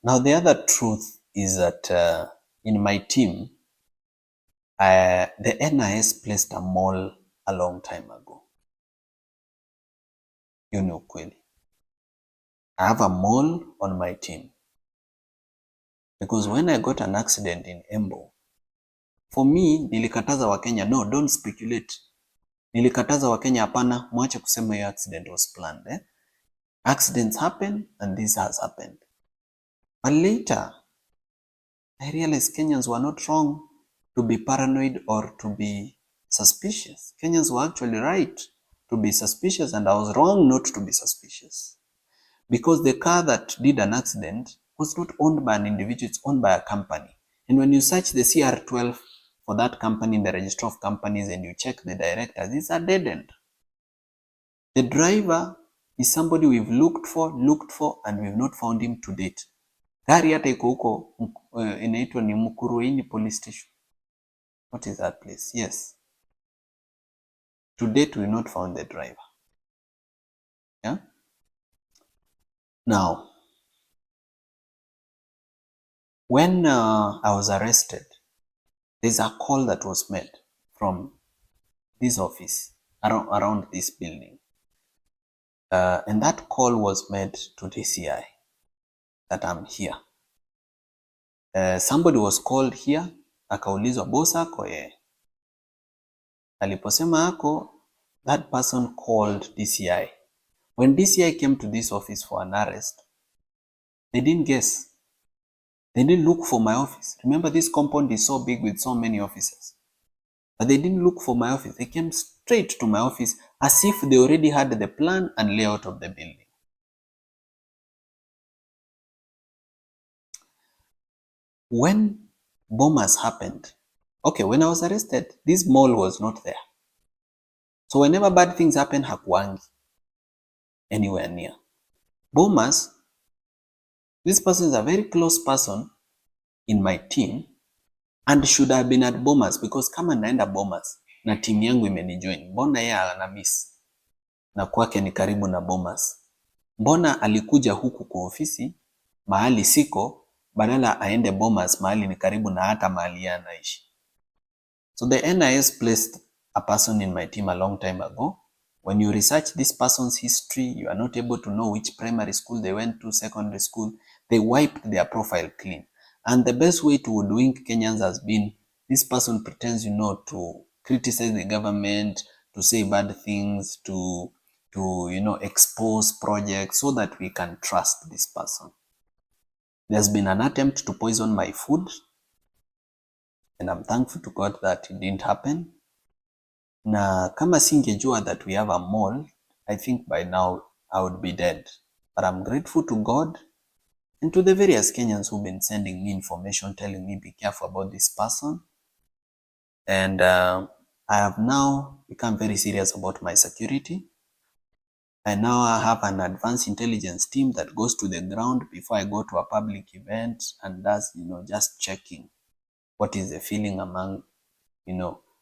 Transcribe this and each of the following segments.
Now, the other truth is that in my team, the NIS placed a mall a long time ago. You know, kweli. I have a mall on my team. Because when I got an accident in Embo, for me, nilikataza Wakenya, no, don't speculate. Nilikataza Wakenya, hapana, mwache kusema your accident was planned. Accidents happen and this has happened. But later, I realized Kenyans were not wrong to be paranoid or to be suspicious. Kenyans were actually right to be suspicious, and I was wrong not to be suspicious. Because the car that did an accident was not owned by an individual, it's owned by a company. And when you search the CR12 for that company in the register of companies and you check the directors, it's a dead end. The driver is somebody we've looked for, and we've not found him to date. Gari hata iko huko inaitwa ni Mukuruini police station. What is that place? Yes. To date, we've not found the driver. Yeah. Now, when I was arrested, there's a call that was made from this office around this building. And that call was made to DCI that I'm here. Somebody was called here, akaulizwa boss ako aliposema ako, that person called DCI. When DCI came to this office for an arrest, they didn't guess. They didn't look for my office. Remember, this compound is so big with so many offices. But they didn't look for my office. They came straight to my office as if they already had the plan and layout of the building. When bombers happened, okay, when I was arrested, this mall was not there. So whenever bad things happen, hakuangi anywhere near. Bombers, this person is a very close person in my team and should have been at Bombers, because kama naenda Bombers na team yangu imenijoin, mbona yeye ana miss na kwake ni karibu na Bombers? Mbona alikuja huku kwa ofisi mahali siko badala aende Bombers mahali ni karibu na hata mahali yeye anaishi? So the NIS placed a person in my team a long time ago. When you research this person's history, you are not able to know which primary school they went to, secondary school. They wiped their profile clean. And the best way to hoodwink Kenyans has been, this person pretends, to criticize the government, to say bad things, to expose projects so that we can trust this person. There's been an attempt to poison my food, and I'm thankful to God that it didn't happen. Na kama singejua that we have a mall, I think by now I would be dead. But I'm grateful to God and to the various Kenyans who've been sending me information, telling me be careful about this person. And I have now become very serious about my security. And now I have an advanced intelligence team that goes to the ground before I go to a public event and does, just checking what is the feeling among,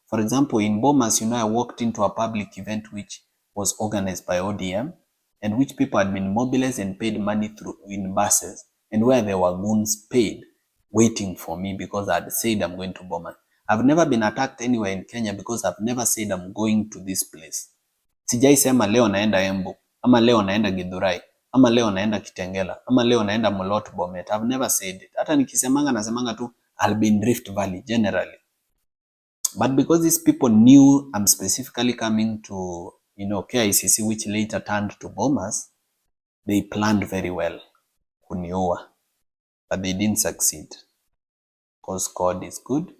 For example, in Bomas, I walked into a public event which was organized by ODM and which people had been mobilized and paid money in buses, and where there were goons paid waiting for me because I had said I'm going to Bomas. I've never been attacked anywhere in Kenya because I've never said I'm going to this place. Sijai sema leo naenda Embu, ama leo naenda Githurai, ama leo naenda Kitengela, ama leo naenda Molot Bomet. I've never said it. Hata nikisemanga nasemanga tu I'll be in Rift Valley generally. But because these people knew I'm specifically coming to, KICC, which later turned to Bomas, they planned very well kuniua. But they didn't succeed. Because God is good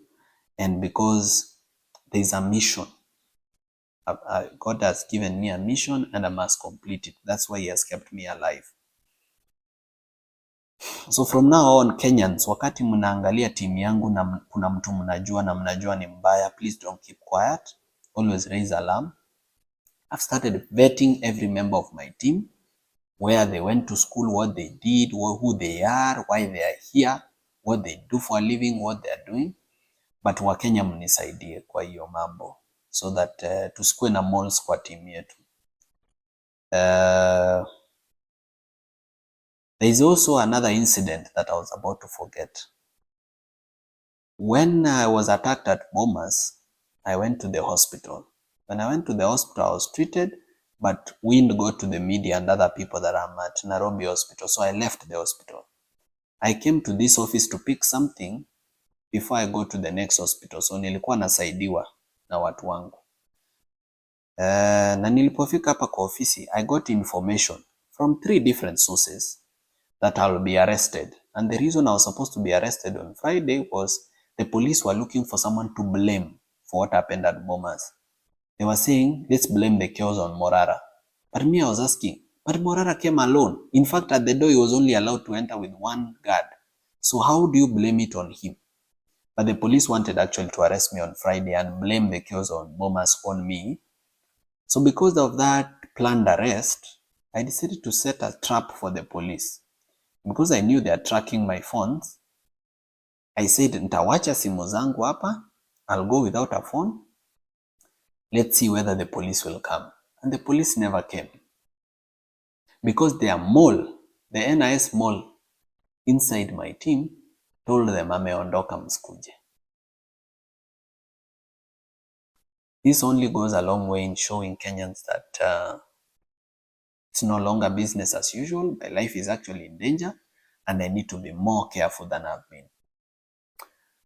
and because there's a mission. God has given me a mission and I must complete it. That's why He has kept me alive. So from now on, Kenyans, wakati mnaangalia timu yangu na kuna mtu mnajua na mnajua ni mbaya, please don't keep quiet. Always raise alarm. I've started vetting every member of my team, where they went to school, what they did, who they are, why they are here, what they do for a living, what they are doing. But Wakenya mnisaidie kwa hiyo mambo so that tusikue na malls kwa timu yetu. There is also another incident that I was about to forget. When I was attacked at Bomas, I went to the hospital. When I went to the hospital, I was treated, but wind got to the media and other people that I'm at Nairobi hospital, so I left the hospital. I came to this office to pick something before I go to the next hospital, so nilikuwa nasaidiwa na watu wangu. Na nilipofika hapa kwa ofisi, I got information from 3 different sources that I'll be arrested. And the reason I was supposed to be arrested on Friday was the police were looking for someone to blame for what happened at Bomas. They were saying, let's blame the chaos on Morara. But me, I was asking, but Morara came alone. In fact, at the door, he was only allowed to enter with 1 guard. So how do you blame it on him? But the police wanted actually to arrest me on Friday and blame the chaos on Bomas on me. So because of that planned arrest, I decided to set a trap for the police. Because I knew they are tracking my phones, I said, nitawacha simu zangu hapa, I'll go without a phone. Let's see whether the police will come. And the police never came. Because their mole, the NIS mole inside my team, told them ameondoka msikuje. This only goes a long way in showing Kenyans that it's no longer business as usual. My life is actually in danger and I need to be more careful than I've been.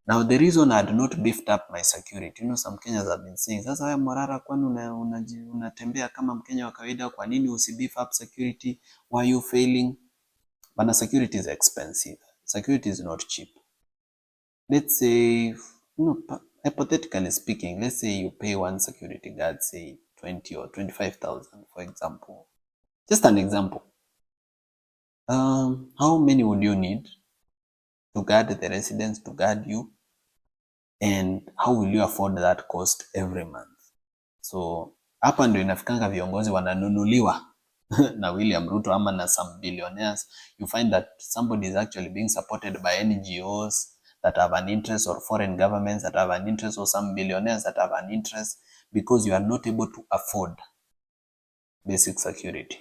Now, the reason I had not beefed up my security, some Kenyans have been saying, sasa wewe Morara, kwani unatembea kama Mkenya wa kawaida, kwa nini usibeef up security? Why are you failing? But security is expensive. Security is not cheap. Let's say, hypothetically speaking, let's say you pay one security guard, say 20 or 25,000, for example. Just an example. How many would you need to guard the residents, to guard you? And how will you afford that cost every month? So hapa ndio inafikanga viongozi wananunuliwa na William Ruto ama na some billionaires. You find that somebody is actually being supported by NGOs that have an interest, or foreign governments that have an interest, or some billionaires that have an interest, because you are not able to afford basic security.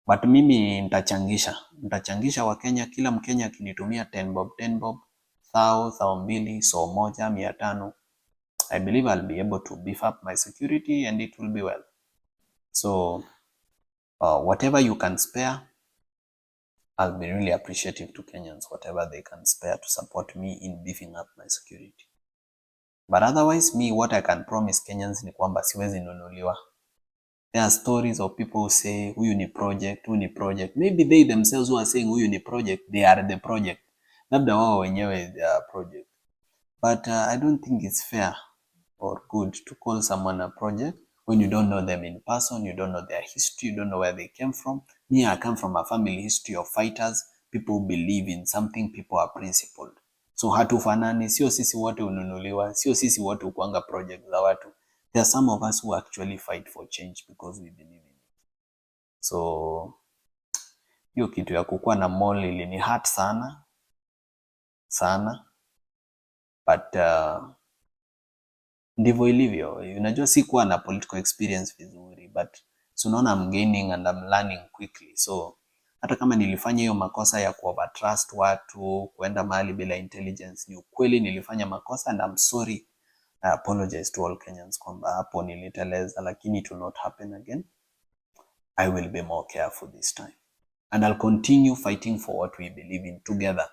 But mimi nitachangisha Wakenya, kila Mkenya akinitumia 10 bob 10 bob, 1,200, 100, 500, I believe I'll be able to beef up my security and it will be well. So whatever you can spare, I'll be really appreciative to Kenyans, whatever they can spare to support me in beefing up my security. But otherwise, me, what I can promise Kenyans ni kwamba siwezi nunuliwa. There are stories of people who say, huyu ni project, huyu ni project. Maybe they themselves who are saying huyu ni project, they are the project. Labda wao wenyewe they are project. But I don't think it's fair or good to call someone a project when you don't know them in person, you don't know their history, you don't know where they came from. Me, I come from a family history of fighters, people who believe in something, people are principled. So hatufanani, sio sisi wote ununuliwa, sio sisi wote ukuanga project za watu. There are some of us who actually fight for change because we believe in it. So hiyo kitu ya kukuwa na mall ilini hurt sana. But ndivyo ilivyo. Unajua sikuwa na political experience vizuri, but so unaona I'm gaining and I'm learning quickly. So hata kama nilifanya hiyo makosa ya kuovertrust watu, kuenda mahali bila intelligence, ni ukweli nilifanya makosa and I'm sorry. I apologize to all Kenyans kwamba hapo niliteleza, lakini it will not happen again. I will be more careful this time. And I'll continue fighting for what we believe in together.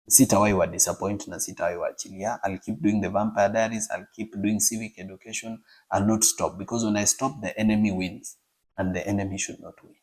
Sitawahi wa disappoint na sitawahi waachilia. I'll keep doing the Vampire Diaries. I'll keep doing civic education. I'll not stop, because when I stop, the enemy wins and the enemy should not win.